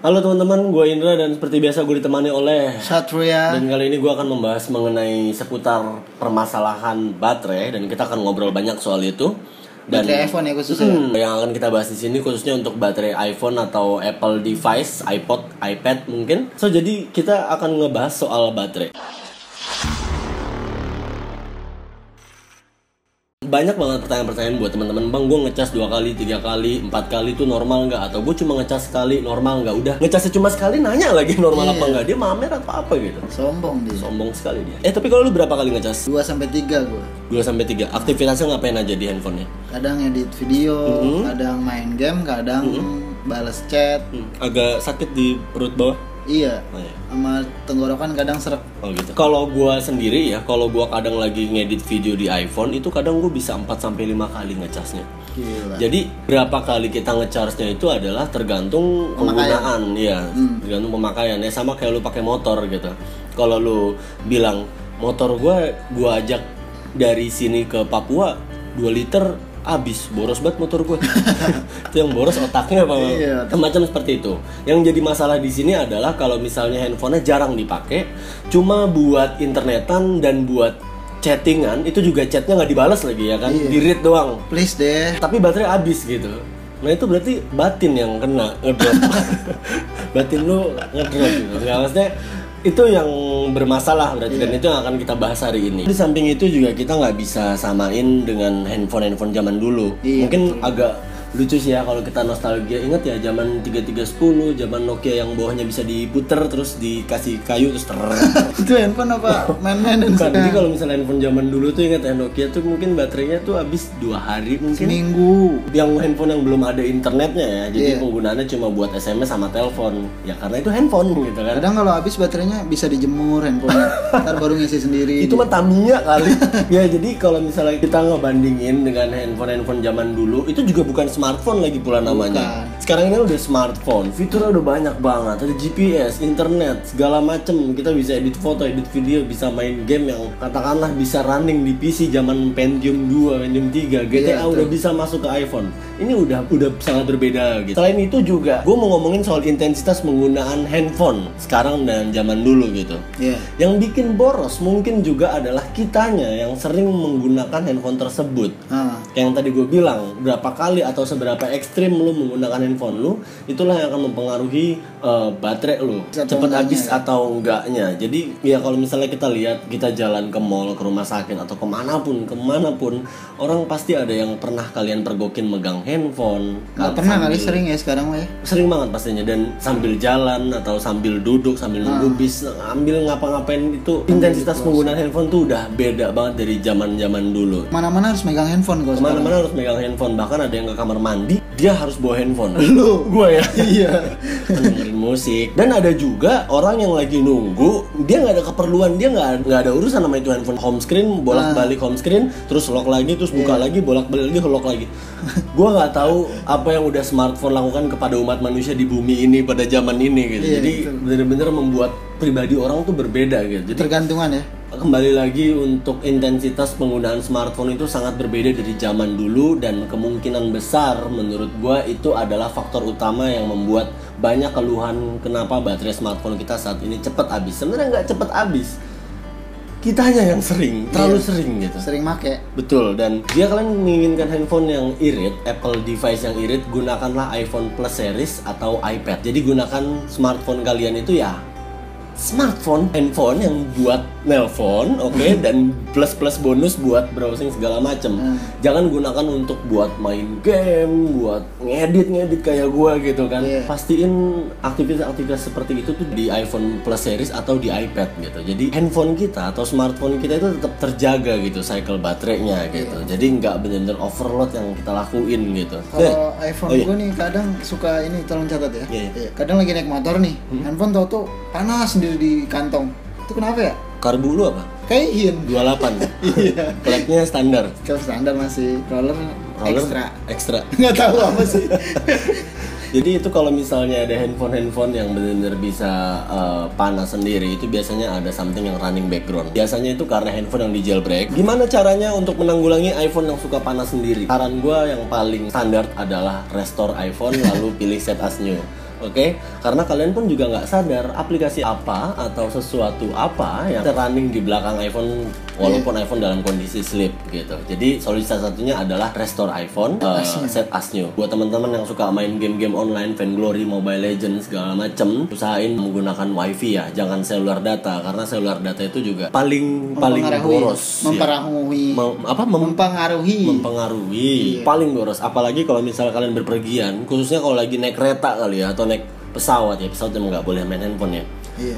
Halo teman-teman, gue Indra dan seperti biasa gue ditemani oleh Satria. Dan kali ini gue akan membahas mengenai seputar permasalahan baterai dan kita akan ngobrol banyak soal itu. Dan baterai iPhone ya khususnya. Yang akan kita bahas di sini khususnya untuk baterai iPhone atau Apple device, iPod, iPad mungkin. Jadi kita akan ngebahas soal baterai. Banyak banget pertanyaan-pertanyaan buat teman-teman. Bang, gue ngecas 2 kali, 3 kali, 4 kali itu normal nggak? Atau gue cuma ngecas sekali, normal nggak? Udah ngecasnya cuma sekali, nanya lagi normal apa nggak? Dia mamer atau apa gitu? Sombong dia. Sombong sekali dia. Tapi kalau lu berapa kali ngecas? 2-3 gue. 2-3. Aktivitasnya ngapain aja di handphonenya? Kadang edit video, kadang main game, kadang balas chat. Agak sakit di perut bawah? Iya. Oh, iya. Sama tenggorokan kadang seret. Oh gitu. Kalau gua sendiri ya, kalau gua kadang lagi ngedit video di iPhone itu kadang gua bisa 4-5 kali ngecasnya. Gila. Jadi berapa kali kita ngecharge-nya itu adalah tergantung penggunaan, ya, tergantung pemakaian. Ya sama kayak lu pakai motor gitu. Kalau lu bilang motor gua ajak dari sini ke Papua 2 liter abis, boros banget motor gue. Itu yang boros otaknya apa? Iya. Macam seperti itu. Yang jadi masalah di sini adalah kalau misalnya handphonenya jarang dipakai, cuma buat internetan dan buat chattingan, itu juga chatnya nggak dibalas lagi ya kan? Iya. Di-read doang. Please deh. Tapi baterai habis gitu. Nah itu berarti batin yang kena ngedrop. Batin lu ngedrop gitu. Nggak, maksudnya itu yang bermasalah berarti, dan itu yang akan kita bahas hari ini. Di samping itu juga kita nggak bisa samain dengan handphone zaman dulu. Mungkin agak lucu sih ya kalau kita nostalgia. Ingat ya zaman 3310, zaman Nokia yang bawahnya bisa diputer terus dikasih kayu terus Itu handphone apa? Main-main Bukan, jadi kalau misalnya handphone zaman dulu tuh ingat ya, Nokia tuh mungkin baterainya tuh habis 2 hari mungkin. Seminggu. Yang handphone yang belum ada internetnya ya, jadi penggunaannya cuma buat SMS sama telepon. Ya karena itu handphone gitu kan. Kadang kalau habis baterainya bisa dijemur handphone. Ntar baru ngisi sendiri. Itu mah Tamiya kali. Ya jadi kalau misalnya kita ngebandingin dengan handphone zaman dulu, itu juga bukan smartphone lagi pula namanya. Sekarang ini udah smartphone, fiturnya udah banyak banget. Ada GPS, internet, segala macem. Kita bisa edit foto, edit video, bisa main game yang katakanlah bisa running di PC zaman Pentium 2, Pentium 3, GTA udah bisa masuk ke iPhone. Ini udah sangat berbeda gitu. Selain itu juga, gue mau ngomongin soal intensitas penggunaan handphone sekarang dan zaman dulu gitu. Yang bikin boros mungkin juga adalah kitanya yang sering menggunakan handphone tersebut. Yang tadi gue bilang, berapa kali atau seberapa ekstrim lu menggunakan handphone lu, itulah yang akan mempengaruhi baterai lu cepat habis atau enggaknya. Jadi ya kalau misalnya kita lihat, kita jalan ke mall, ke rumah sakit atau kemanapun, orang pasti ada yang pernah kalian pergokin megang handphone. Nggak pernah kali, sering ya sekarang mah ya. Sering banget pastinya, dan sambil jalan atau sambil duduk, sambil nunggu bis, ambil ngapa-ngapain itu intensitas penggunaan handphone tuh udah beda banget dari zaman dulu. Mana-mana harus megang handphone kok. Kemana-mana harus megang handphone, bahkan ada yang ke kamar mandi dia harus bawa handphone. Lu? Gue ya? Iya. Dengerin musik. Dan ada juga orang yang lagi nunggu, dia nggak ada keperluan, dia nggak ada urusan sama itu handphone. Home screen, bolak-balik home screen, terus lock lagi, terus buka lagi, bolak-balik lagi, lock lagi. Gue nggak tahu apa yang udah smartphone lakukan kepada umat manusia di bumi ini pada zaman ini gitu. Jadi bener-bener membuat pribadi orang tuh berbeda gitu. Jadi tergantungan ya. Kembali lagi, untuk intensitas penggunaan smartphone itu sangat berbeda dari zaman dulu, dan kemungkinan besar menurut gua itu adalah faktor utama yang membuat banyak keluhan kenapa baterai smartphone kita saat ini cepat habis. Sebenarnya nggak cepat habis, kitanya yang sering, terlalu sering gitu. Sering make. Betul, dan jika kalian menginginkan handphone yang irit, Apple device yang irit, gunakanlah iPhone Plus series atau iPad. Jadi gunakan smartphone kalian itu ya handphone yang buat nelpon, dan plus bonus buat browsing segala macem. Jangan gunakan untuk buat main game, buat ngedit kayak gua gitu kan. Pastiin aktivitas seperti itu tuh di iPhone Plus series atau di iPad gitu. Jadi handphone kita atau smartphone kita itu tetap terjaga gitu cycle baterainya gitu. Jadi nggak benar-benar overload yang kita lakuin gitu. Kalau iPhone gua nih kadang suka ini, tolong catat ya. Kadang lagi naik motor nih, handphone tau panas sendiri di kantong. Itu kenapa ya? Karbu lu apa? Kayak 28. Iya. Plate-nya standar. Kalau standar masih roller ekstra. Nggak tahu apa sih. Jadi itu kalau misalnya ada handphone yang benar-benar bisa panas sendiri, itu biasanya ada something yang running background. Biasanya itu karena handphone yang di jailbreak. Gimana caranya untuk menanggulangi iPhone yang suka panas sendiri? Saran gue yang paling standar adalah restore iPhone lalu pilih set as new. Oke, karena kalian pun juga nggak sadar aplikasi apa atau sesuatu apa yang running di belakang iPhone walaupun iPhone dalam kondisi sleep gitu. Jadi solusi salah satunya adalah restore iPhone, set as new. Buat teman-teman yang suka main game-game online, Vainglory, Mobile Legends segala macem, usahain menggunakan WiFi ya, jangan seluler data karena seluler data itu juga paling boros. Mempengaruhi. Paling boros. Apalagi kalau misalnya kalian berpergian, khususnya kalau lagi naik kereta kali ya atau naik pesawat ya, pesawat emang nggak boleh main handphone ya.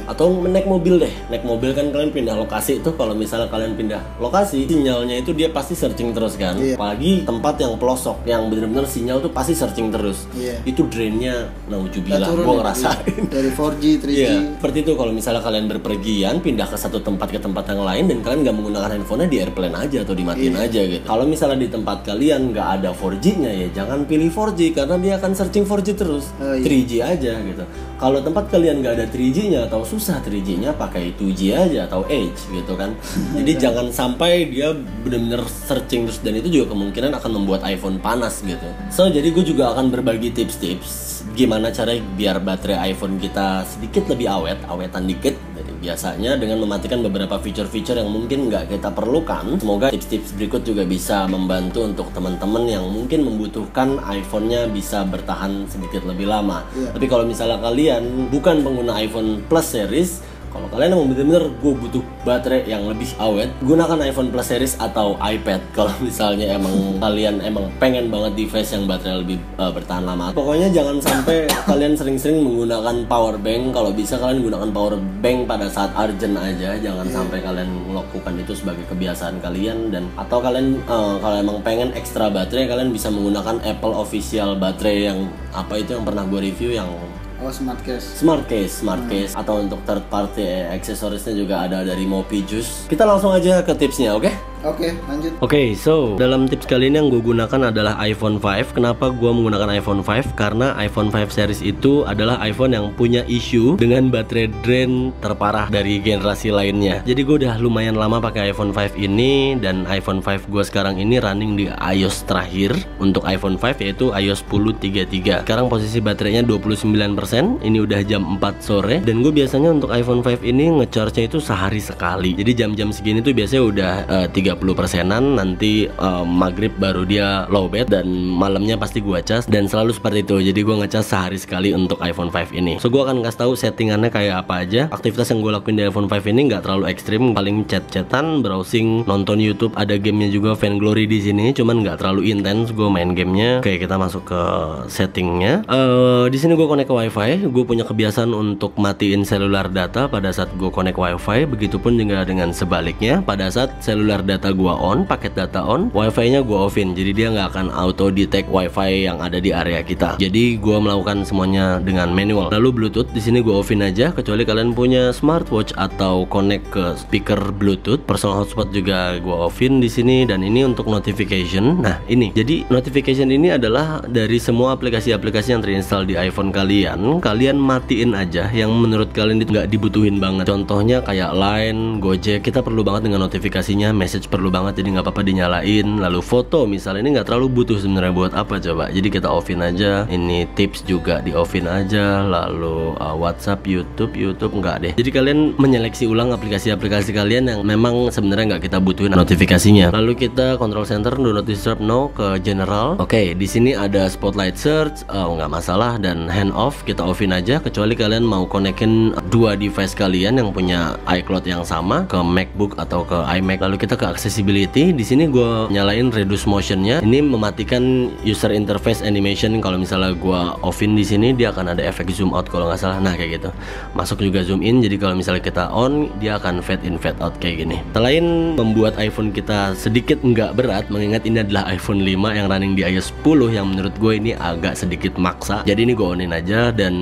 Atau naik mobil deh, naik mobil kan kalian pindah lokasi itu, kalau misalnya kalian pindah lokasi, sinyalnya itu dia pasti searching terus kan. Apalagi tempat yang pelosok, yang bener-bener sinyal tuh pasti searching terus. Itu drainnya, naujubillah, gue ngerasain dari 4G, 3G. Seperti itu kalau misalnya kalian berpergian, pindah ke satu tempat ke tempat yang lain dan kalian nggak menggunakan handphonenya, di airplane aja atau dimatiin aja gitu. Kalau misalnya di tempat kalian nggak ada 4G-nya ya jangan pilih 4G karena dia akan searching 4G terus. 3G aja gitu. Kalau tempat kalian nggak ada 3G-nya atau susah 3G-nya, pakai 2G aja atau Edge gitu kan. Jadi jangan sampai dia benar-benar searching terus, dan itu juga kemungkinan akan membuat iPhone panas gitu. So jadi gue juga akan berbagi tips-tips gimana cara biar baterai iPhone kita sedikit lebih awetan dikit dari biasanya dengan mematikan beberapa fitur-fitur yang mungkin nggak kita perlukan. Semoga tips-tips berikut juga bisa membantu untuk teman-teman yang mungkin membutuhkan iPhone-nya bisa bertahan sedikit lebih lama. Tapi kalau misalnya kalian bukan pengguna iPhone Plus series, kalau kalian emang bener-bener gue butuh baterai yang lebih awet, gunakan iPhone Plus series atau iPad. Kalau misalnya emang kalian emang pengen banget device yang baterai lebih bertahan lama. Pokoknya jangan sampai kalian sering-sering menggunakan power bank. Kalau bisa kalian gunakan power bank pada saat urgent aja. Jangan sampai kalian melakukan itu sebagai kebiasaan kalian. Dan atau kalian kalau emang pengen ekstra baterai, kalian bisa menggunakan Apple official baterai yang apa itu yang pernah gue review, yang smart case. Atau untuk third party aksesorisnya juga ada dari Mopi Juice. Kita langsung aja ke tipsnya, oke? Oke, lanjut. Oke, so dalam tips kali ini yang gue gunakan adalah iPhone 5. Kenapa gue menggunakan iPhone 5? Karena iPhone 5 series itu adalah iPhone yang punya isu dengan baterai drain terparah dari generasi lainnya. Jadi gue udah lumayan lama pakai iPhone 5 ini, dan iPhone 5 gue sekarang ini running di iOS terakhir untuk iPhone 5, yaitu iOS 10.3.3. Sekarang posisi baterainya 29%. Ini udah jam 4 sore, dan gue biasanya untuk iPhone 5 ini ngecharge-nya itu sehari sekali. Jadi jam-jam segini tuh biasanya udah 30%-an, nanti maghrib baru dia low bat, dan malamnya pasti gua cas, dan selalu seperti itu. Jadi gua ngecas sehari sekali untuk iPhone 5 ini. So gua akan kasih tahu settingannya kayak apa aja. Aktivitas yang gua lakuin di iPhone 5 ini nggak terlalu ekstrim, paling chat-chatan, browsing, nonton YouTube, ada gamenya juga, Vainglory di sini, cuman nggak terlalu intens gua main gamenya. Oke, kita masuk ke settingnya. Di sini gua connect ke WiFi. Gue punya kebiasaan untuk matiin seluler data pada saat gue connect WiFi. Begitupun juga dengan sebaliknya, pada saat seluler data gua on, paket data on, WiFi-nya gua offin. Jadi dia nggak akan auto detect WiFi yang ada di area kita. Jadi gua melakukan semuanya dengan manual. Lalu Bluetooth di sini gua offin aja, kecuali kalian punya smartwatch atau connect ke speaker Bluetooth. Personal hotspot juga gua offin di sini, dan ini untuk notification. Nah ini, jadi notification ini adalah dari semua aplikasi-aplikasi yang terinstall di iPhone kalian. Kalian matiin aja yang menurut kalian itu nggak dibutuhin banget. Contohnya kayak Line, Gojek, kita perlu banget dengan notifikasinya. Message perlu banget, jadi nggak apa-apa dinyalain. Lalu foto misalnya, ini nggak terlalu butuh sebenarnya, buat apa coba, jadi kita offin aja. Ini tips juga di offin aja. Lalu WhatsApp, YouTube nggak deh. Jadi kalian menyeleksi ulang aplikasi-aplikasi kalian yang memang sebenarnya nggak kita butuhin notifikasinya. Lalu kita control center, do not disturb, no, ke general. Oke, di sini ada spotlight search, nggak masalah, dan hand off kita offin aja, kecuali kalian mau konekin dua device kalian yang punya iCloud yang sama ke MacBook atau ke iMac. Lalu kita ke accessibility. Di sini gue nyalain reduce motionnya. Ini mematikan user interface animation. Kalau misalnya gue offin di sini, dia akan ada efek zoom out kalau nggak salah. Nah kayak gitu. Masuk juga zoom in. Jadi kalau misalnya kita on, dia akan fade in fade out kayak gini. Selain membuat iPhone kita sedikit nggak berat, mengingat ini adalah iPhone 5 yang running di iOS 10, yang menurut gue ini agak sedikit maksa. Jadi ini gue onin aja, dan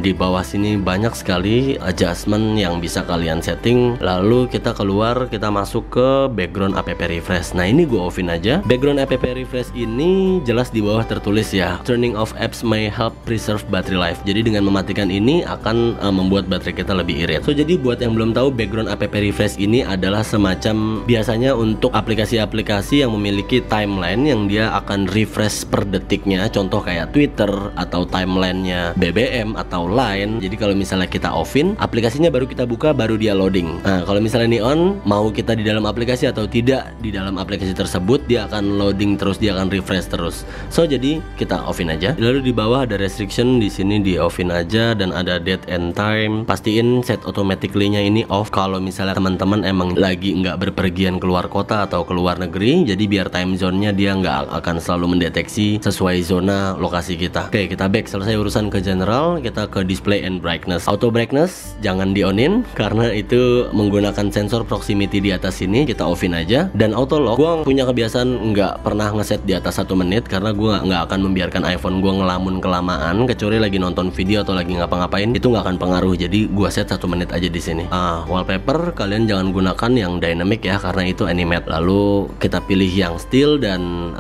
di bawah sini banyak sekali adjustment yang bisa kalian setting. Lalu kita keluar, kita masuk ke background app refresh. Nah ini gue offin aja. Background app refresh ini jelas di bawah tertulis ya, turning off apps may help preserve battery life. Jadi dengan mematikan ini akan membuat baterai kita lebih irit. So jadi buat yang belum tahu, background app refresh ini adalah semacam biasanya untuk aplikasi-aplikasi yang memiliki timeline yang dia akan refresh per detiknya. Contoh kayak Twitter atau timelinenya BBM atau Line. Jadi kalau misalnya kita offin, aplikasinya baru kita buka, baru dia loading. Nah kalau misalnya ini on, mau kita di dalam aplikasi atau tidak di dalam aplikasi tersebut, dia akan loading terus, dia akan refresh terus. So jadi kita offin aja. Lalu di bawah ada restriction, di sini di offin aja, dan ada date and time. Pastiin set automatically-nya ini off kalau misalnya teman-teman emang lagi nggak berpergian keluar kota atau keluar negeri. Jadi biar time zone-nya dia nggak akan selalu mendeteksi sesuai zona lokasi kita. Oke, kita back. Selesai urusan ke general, kita ke display and brightness. Auto brightness jangan di-onin karena itu menggunakan sensor proximity di atas sini. Kita offin aja. Dan auto lock, gue punya kebiasaan nggak pernah ngeset di atas 1 menit karena gue nggak akan membiarkan iPhone gue ngelamun kelamaan, kecuali lagi nonton video atau lagi ngapa-ngapain, itu nggak akan pengaruh. Jadi gue set 1 menit aja di sini. Wallpaper kalian jangan gunakan yang dynamic ya, karena itu animate. Lalu kita pilih yang still, dan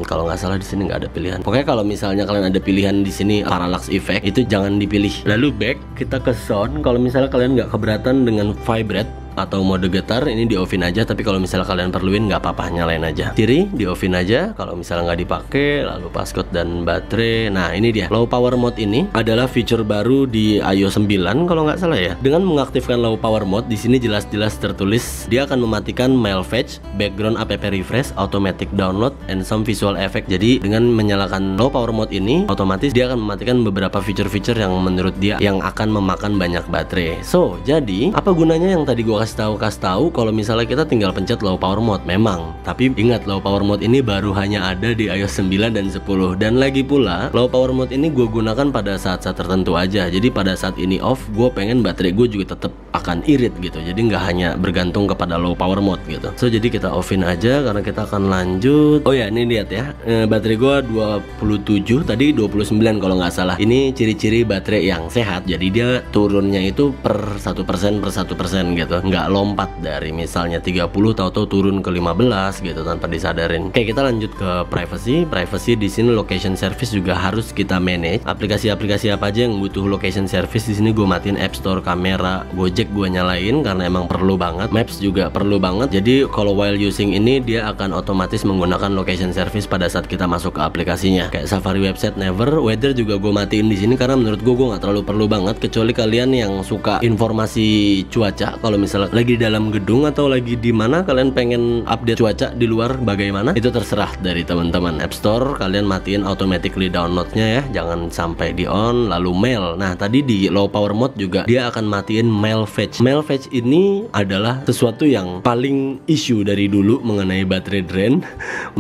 kalau nggak salah di sini nggak ada pilihan. Pokoknya kalau misalnya kalian ada pilihan di sini parallax effect, itu jangan dipilih. Lalu back, kita ke sound. Kalau misalnya kalian nggak keberatan dengan vibrate atau mode getar, ini di offin aja. Tapi kalau misalnya kalian perluin nggak apa-apa, nyalain aja. Siri di offin aja kalau misalnya nggak dipakai. Lalu passcode dan baterai. Nah ini dia, low power mode ini adalah feature baru di iOS 9 kalau nggak salah ya. Dengan mengaktifkan low power mode, di sini jelas-jelas tertulis dia akan mematikan mail fetch, background app refresh, automatic download, and some visual effect. Jadi dengan menyalakan low power mode ini, otomatis dia akan mematikan beberapa feature-feature yang menurut dia yang akan memakan banyak baterai. So jadi apa gunanya yang tadi gua kasih tahu kalau misalnya kita tinggal pencet low power mode memang. Tapi ingat, low power mode ini baru hanya ada di iOS 9 dan 10. Dan lagi pula, low power mode ini gue gunakan pada saat-saat tertentu aja. Jadi pada saat ini off, gue pengen baterai gue juga tetap akan irit gitu. Jadi nggak hanya bergantung kepada low power mode gitu. So jadi kita offin aja karena kita akan lanjut. Oh ya, ini lihat ya, baterai gue 27, tadi 29 kalau nggak salah. Ini ciri-ciri baterai yang sehat. Jadi dia turunnya itu per 1% gitu. Nggak lompat dari misalnya 30 tahu-tahu turun ke 15 gitu tanpa disadarin. Oke, kita lanjut ke privacy. Privacy di sini location service juga harus kita manage. Aplikasi-aplikasi apa aja yang butuh location service di sini gue matiin. App Store, kamera, Gojek gue nyalain karena emang perlu banget. Maps juga perlu banget. Jadi kalau while using ini dia akan otomatis menggunakan location service pada saat kita masuk ke aplikasinya. Kayak Safari website never. Weather juga gue matiin di sini karena menurut gue nggak terlalu perlu banget, kecuali kalian yang suka informasi cuaca. Kalau misalnya lagi di dalam gedung atau lagi di mana kalian pengen update cuaca di luar bagaimana, itu terserah dari teman-teman. App Store kalian matiin automatically downloadnya ya, jangan sampai di on. Lalu mail, nah tadi di low power mode juga dia akan matiin mail fetch. Mail fetch ini adalah sesuatu yang paling issue dari dulu mengenai baterai drain.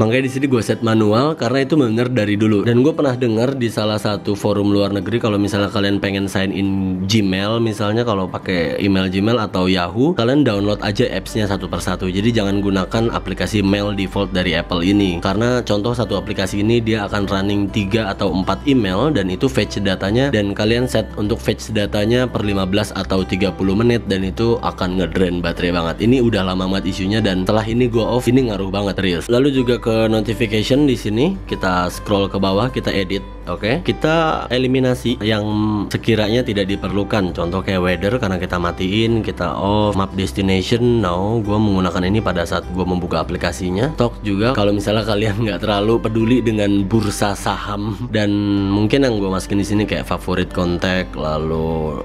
Makanya di sini gue set manual karena itu bener dari dulu. Dan gue pernah dengar di salah satu forum luar negeri, kalau misalnya kalian pengen sign in Gmail, misalnya kalau pakai email Gmail atau Yahoo, kalian download aja apps-nya satu persatu. Jadi jangan gunakan aplikasi mail default dari Apple ini, karena contoh satu aplikasi ini dia akan running 3 atau 4 email, dan itu fetch datanya, dan kalian set untuk fetch datanya per 15 atau 30 menit, dan itu akan ngedrain baterai banget. Ini udah lama banget isunya, dan setelah ini gue off, ini ngaruh banget serius. Lalu juga ke notification di sini, kita scroll ke bawah, kita edit. Oke, kita eliminasi yang sekiranya tidak diperlukan. Contoh kayak weather karena kita matiin, kita off. Map destination, no, gue menggunakan ini pada saat gue membuka aplikasinya. Stock juga, kalau misalnya kalian nggak terlalu peduli dengan bursa saham, dan mungkin yang gue masukin di sini kayak favorit kontak, lalu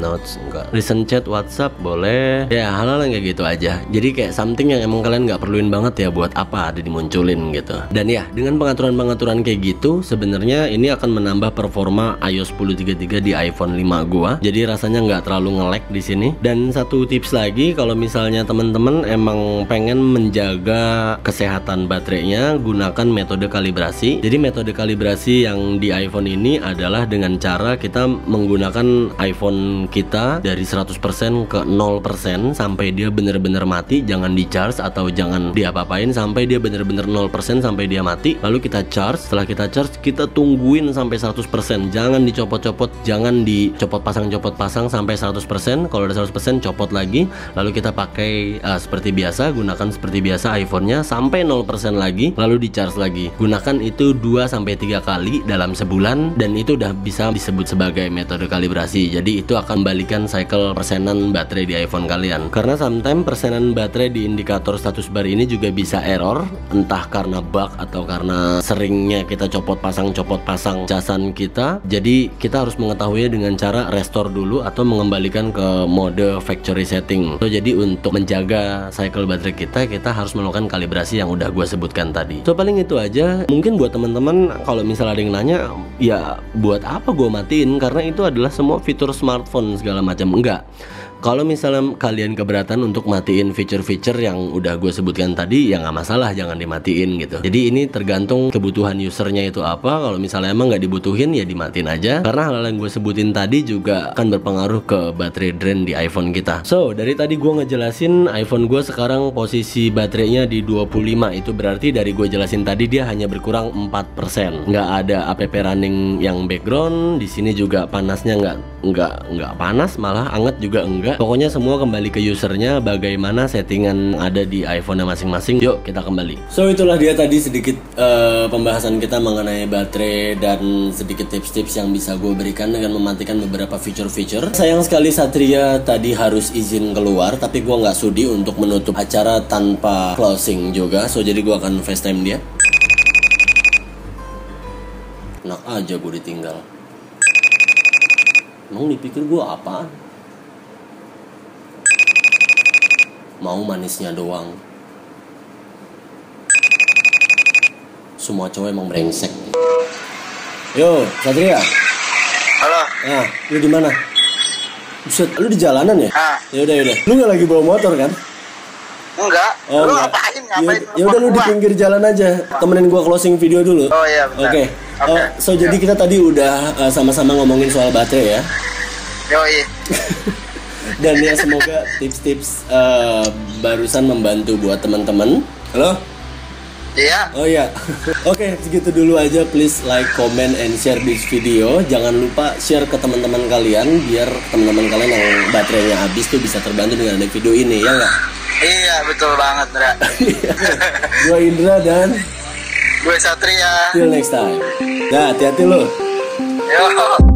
notes, enggak, recent chat, WhatsApp boleh, ya hal-hal yang kayak gitu aja. Jadi kayak something yang emang kalian nggak perluin banget ya, buat apa ada dimunculin gitu. Dan ya dengan pengaturan-pengaturan kayak gitu, sebenarnya ini akan menambah performa iOS 10.3.3 di iPhone 5 gua. Jadi rasanya nggak terlalu nge-lag di sini. Dan satu tips lagi, kalau misalnya teman-teman emang pengen menjaga kesehatan baterainya, gunakan metode kalibrasi. Jadi metode kalibrasi yang di iPhone ini adalah dengan cara kita menggunakan iPhone kita dari 100% ke 0% sampai dia bener-bener mati. Jangan di charge atau jangan diapa-apain sampai dia bener-bener 0% sampai dia mati. Lalu kita charge. Setelah kita charge, kita tunggu tungguin sampai 100%. Jangan dicopot-copot, jangan dicopot pasang sampai 100%. Kalau udah 100% copot lagi, lalu kita pakai seperti biasa, gunakan seperti biasa iPhone-nya sampai 0% lagi, lalu di-charge lagi. Gunakan itu 2-3 kali dalam sebulan, dan itu udah bisa disebut sebagai metode kalibrasi. Jadi itu akan membalikan cycle persenan baterai di iPhone kalian. Karena sometimes persenan baterai di indikator status bar ini juga bisa error, entah karena bug atau karena seringnya kita copot pasang casan kita. Jadi kita harus mengetahuinya dengan cara restore dulu atau mengembalikan ke mode factory setting. So, jadi untuk menjaga cycle baterai kita harus melakukan kalibrasi yang udah gue sebutkan tadi. So paling itu aja. Mungkin buat teman-teman kalau misalnya ada yang nanya, ya buat apa gue matiin? Karena itu adalah semua fitur smartphone segala macam. Enggak. Kalau misalnya kalian keberatan untuk matiin fitur-fitur yang udah gue sebutkan tadi, ya nggak masalah, jangan dimatiin gitu. Jadi ini tergantung kebutuhan usernya itu apa. Kalau misalnya emang nggak dibutuhin, ya dimatiin aja. Karena hal-hal yang gue sebutin tadi juga akan berpengaruh ke baterai drain di iPhone kita. So, dari tadi gue ngejelasin iPhone gue sekarang posisi baterainya di 25. Itu berarti dari gue jelasin tadi dia hanya berkurang 4%. Nggak ada app running yang background. Di sini juga panasnya nggak panas, malah anget juga enggak. Pokoknya semua kembali ke usernya, bagaimana settingan ada di iPhone-nya masing-masing. Yuk kita kembali. So itulah dia tadi sedikit pembahasan kita mengenai baterai dan sedikit tips-tips yang bisa gue berikan dengan mematikan beberapa feature-feature. Sayang sekali Satria tadi harus izin keluar, tapi gue nggak sudi untuk menutup acara tanpa closing juga. So jadi gue akan FaceTime dia. Enak aja gue ditinggal. Emang dipikir gue apaan? Mau manisnya doang. Semua cowok emang brengsek. Yo, Satria. Halo. Nah, lu di mana? Buset, lu di jalanan ya? Yaudah. Lu nggak lagi bawa motor kan? Enggak. Oh, lu enggak. ngapain? Yaudah lu di pinggir jalan aja. Temenin gua closing video dulu. Oh iya, benar. Oke. So jadi kita tadi udah sama-sama ngomongin soal baterai ya. Yoi. Dan ya semoga tips-tips barusan membantu buat teman-teman. Halo? Iya. Oh iya. Oke, segitu dulu aja. Please like, comment, and share this video. Jangan lupa share ke teman-teman kalian biar teman-teman kalian yang baterainya habis tuh bisa terbantu dengan ada video ini, ya nggak? Iya, betul banget, Indra. Gue Indra dan gue Satria. till next time. Nah, hati-hati lo. Yo.